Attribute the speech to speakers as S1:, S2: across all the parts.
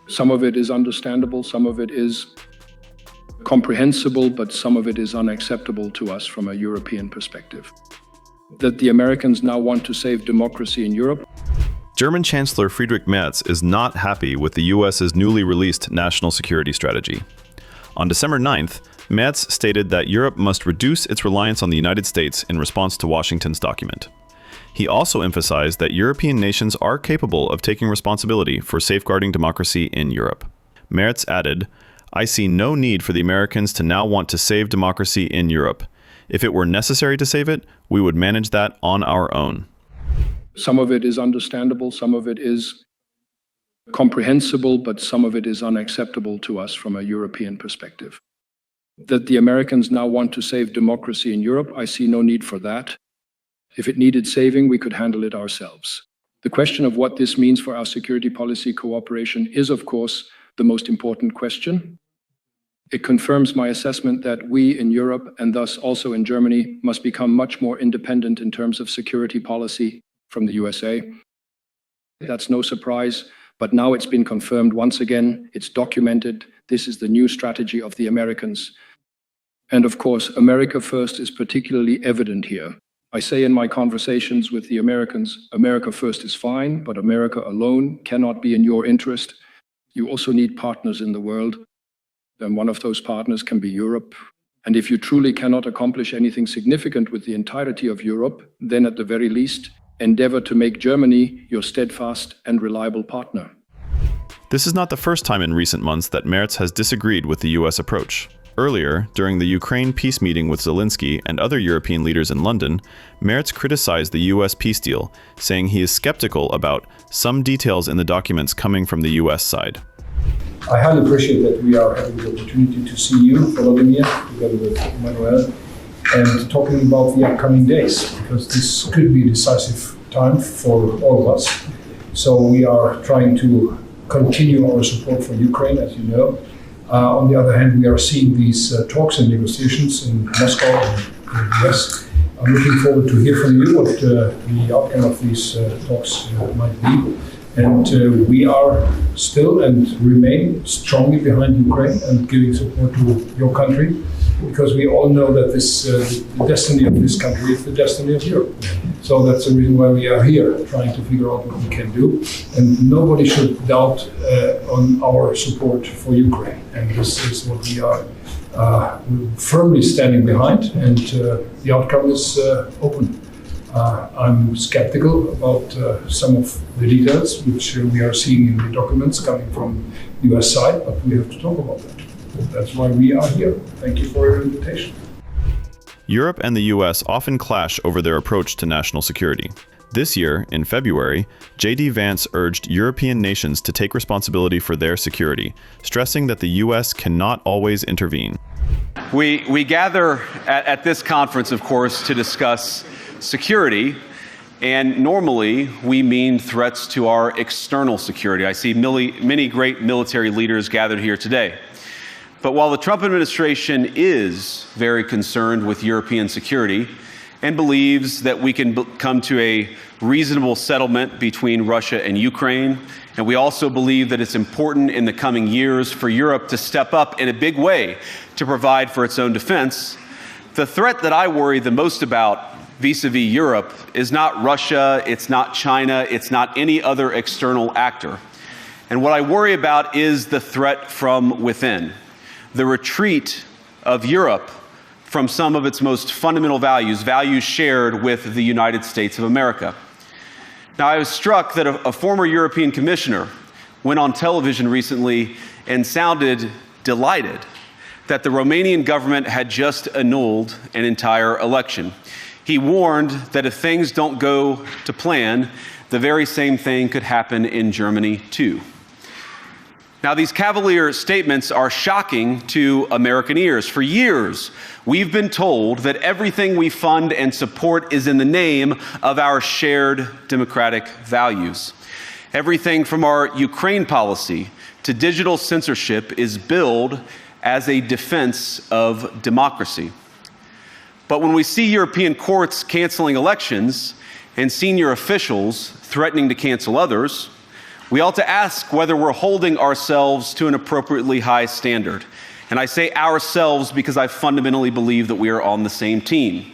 S1: Some of it is understandable, some of it is comprehensible, but some of it is unacceptable to us from a European perspective. That the Americans now want to save democracy in Europe.
S2: German Chancellor Friedrich Merz is not happy with the US's newly released national security strategy. On December 9th, Merz stated that Europe must reduce its reliance on the United States in response to Washington's document. He also emphasized that European nations are capable of taking responsibility for safeguarding democracy in Europe. Merz added, "I see no need for the Americans to now want to save democracy in Europe. If it were necessary to save it, we would manage that on our own."
S1: Some of it is understandable, some of it is comprehensible, but some of it is unacceptable to us from a European perspective. That the Americans now want to save democracy in Europe, I see no need for that. If it needed saving, we could handle it ourselves. The question of what this means for our security policy cooperation is, of course, the most important question. It confirms my assessment that we in Europe, and thus also in Germany, must become much more independent in terms of security policy from the USA. That's no surprise, but now it's been confirmed once again, it's documented, this is the new strategy of the Americans. And of course, America first is particularly evident here. I say in my conversations with the Americans, America first is fine, but America alone cannot be in your interest. You also need partners in the world, and one of those partners can be Europe. And if you truly cannot accomplish anything significant with the entirety of Europe, then at the very least, endeavor to make Germany your steadfast and reliable partner.
S2: This is not the first time in recent months that Merz has disagreed with the US approach. Earlier, during the Ukraine peace meeting with Zelensky and other European leaders in London, Merz criticized the US peace deal, saying he is skeptical about some details in the documents coming from the US side.
S3: I highly appreciate that we are having the opportunity to see you, Volodymyr, together with Emmanuel, and talking about the upcoming days, because this could be a decisive time for all of us. So we are trying to continue our support for Ukraine, as you know. On the other hand, we are seeing these talks and negotiations in Moscow and in the US. I'm looking forward to hear from you what the outcome of these talks might be. And we are still and remain strongly behind Ukraine and giving support to your country, because we all know that the destiny of this country is the destiny of Europe. So that's the reason why we are here, trying to figure out what we can do. And nobody should doubt on our support for Ukraine. And this is what we are firmly standing behind, and the outcome is open. I'm skeptical about some of the details which we are seeing in the documents coming from the US side, but we have to talk about that. That's why we are here. Thank you for your invitation.
S2: Europe and the US often clash over their approach to national security. This year, in February, J.D. Vance urged European nations to take responsibility for their security, stressing that the US cannot always intervene.
S4: We gather at this conference, of course, to discuss security, and normally we mean threats to our external security. I see many great military leaders gathered here today. But while the Trump administration is very concerned with European security and believes that we can come to a reasonable settlement between Russia and Ukraine, and we also believe that it's important in the coming years for Europe to step up in a big way to provide for its own defense, the threat that I worry the most about vis-a-vis Europe is not Russia, it's not China, it's not any other external actor. And what I worry about is the threat from within, the retreat of Europe from some of its most fundamental values, values shared with the United States of America. Now, I was struck that a former European commissioner went on television recently and sounded delighted that the Romanian government had just annulled an entire election. He warned that if things don't go to plan, the very same thing could happen in Germany too. Now, these cavalier statements are shocking to American ears. For years, we've been told that everything we fund and support is in the name of our shared democratic values. Everything from our Ukraine policy to digital censorship is billed as a defense of democracy. But when we see European courts canceling elections and senior officials threatening to cancel others, We ought to ask whether we're holding ourselves to an appropriately high standard. And I say ourselves because I fundamentally believe that we are on the same team.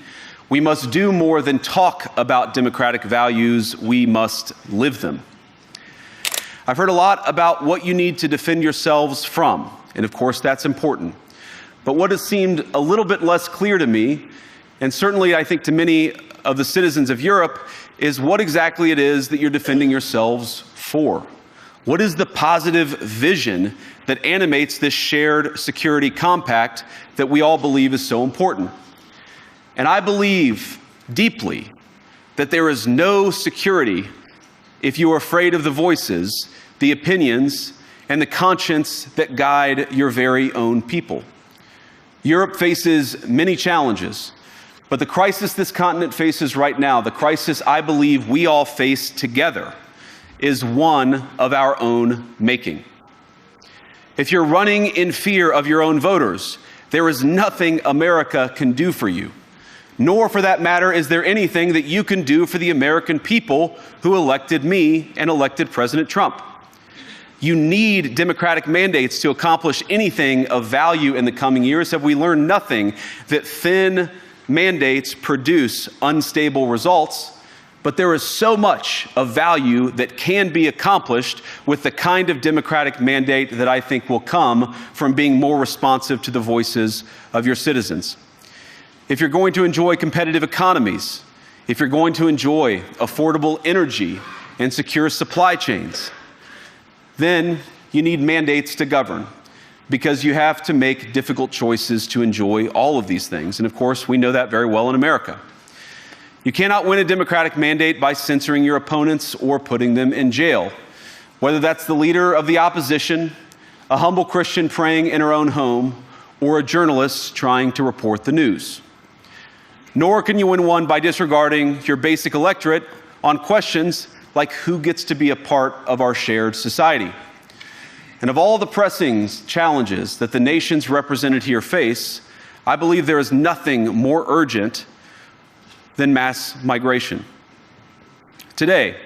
S4: We must do more than talk about democratic values, we must live them. I've heard a lot about what you need to defend yourselves from, and of course that's important. But what has seemed a little bit less clear to me, and certainly I think to many of the citizens of Europe, is what exactly it is that you're defending yourselves for. What is the positive vision that animates this shared security compact that we all believe is so important? And I believe deeply that there is no security if you are afraid of the voices, the opinions, and the conscience that guide your very own people. Europe faces many challenges, but the crisis this continent faces right now, the crisis I believe we all face together, is one of our own making. If you're running in fear of your own voters, there is nothing America can do for you. Nor, for that matter, is there anything that you can do for the American people who elected me and elected President Trump. You need democratic mandates to accomplish anything of value in the coming years. Have we learned nothing that thin mandates produce unstable results? But there is so much of value that can be accomplished with the kind of democratic mandate that I think will come from being more responsive to the voices of your citizens. If you're going to enjoy competitive economies, if you're going to enjoy affordable energy and secure supply chains, then you need mandates to govern, because you have to make difficult choices to enjoy all of these things. And of course, we know that very well in America. You cannot win a democratic mandate by censoring your opponents or putting them in jail, whether that's the leader of the opposition, a humble Christian praying in her own home, or a journalist trying to report the news. Nor can you win one by disregarding your basic electorate on questions like who gets to be a part of our shared society. And of all the pressing challenges that the nations represented here face, I believe there is nothing more urgent than mass migration. Today,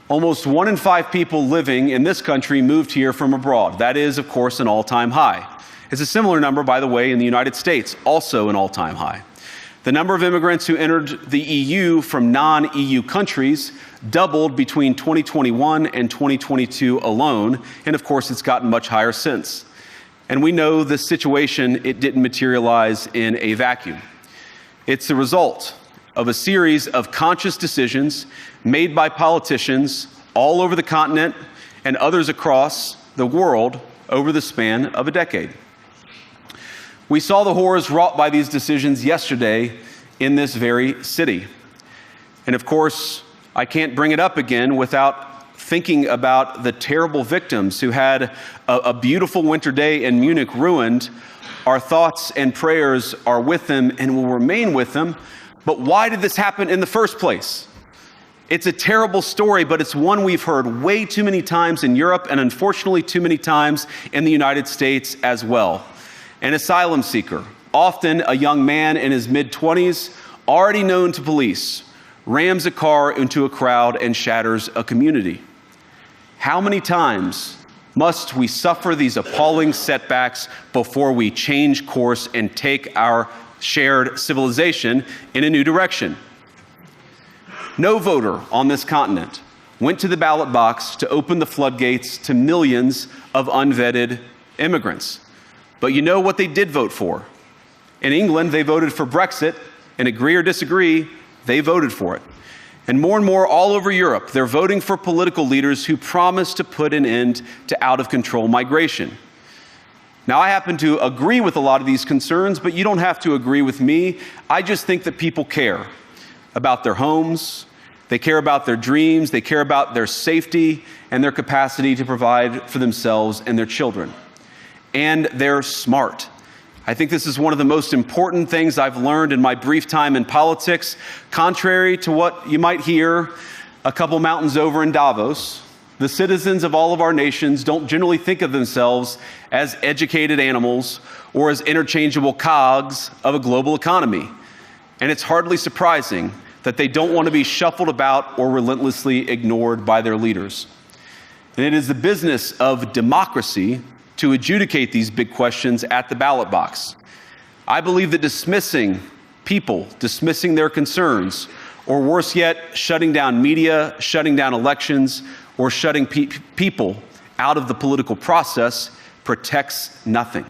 S4: almost 1 in 5 people living in this country moved here from abroad. That is, of course, an all-time high. It's a similar number, by the way, in the United States, also an all-time high. The number of immigrants who entered the EU from non-EU countries doubled between 2021 and 2022 alone, and of course it's gotten much higher since. And we know this situation, it didn't materialize in a vacuum. It's the result of a series of conscious decisions made by politicians all over the continent and others across the world over the span of a decade. We saw the horrors wrought by these decisions yesterday in this very city. And of course, I can't bring it up again without thinking about the terrible victims who had a beautiful winter day in Munich ruined. Our thoughts and prayers are with them and will remain with them. But why did this happen in the first place? It's a terrible story, but it's one we've heard way too many times in Europe and unfortunately too many times in the United States as well. An asylum seeker, often a young man in his mid-20s, already known to police, rams a car into a crowd and shatters a community. How many times must we suffer these appalling setbacks before we change course and take our shared civilization in a new direction? No voter on this continent went to the ballot box to open the floodgates to millions of unvetted immigrants. But you know what they did vote for? In England, they voted for Brexit, and agree or disagree, they voted for it. And more all over Europe, they're voting for political leaders who promise to put an end to out-of-control migration. Now, I happen to agree with a lot of these concerns, but you don't have to agree with me. I just think that people care about their homes, they care about their dreams, they care about their safety and their capacity to provide for themselves and their children. And they're smart. I think this is one of the most important things I've learned in my brief time in politics. Contrary to what you might hear a couple mountains over in Davos, the citizens of all of our nations don't generally think of themselves as educated animals or as interchangeable cogs of a global economy. And it's hardly surprising that they don't want to be shuffled about or relentlessly ignored by their leaders. And it is the business of democracy to adjudicate these big questions at the ballot box. I believe that dismissing people, dismissing their concerns, or worse yet, shutting down media, shutting down elections, or shutting people out of the political process protects nothing.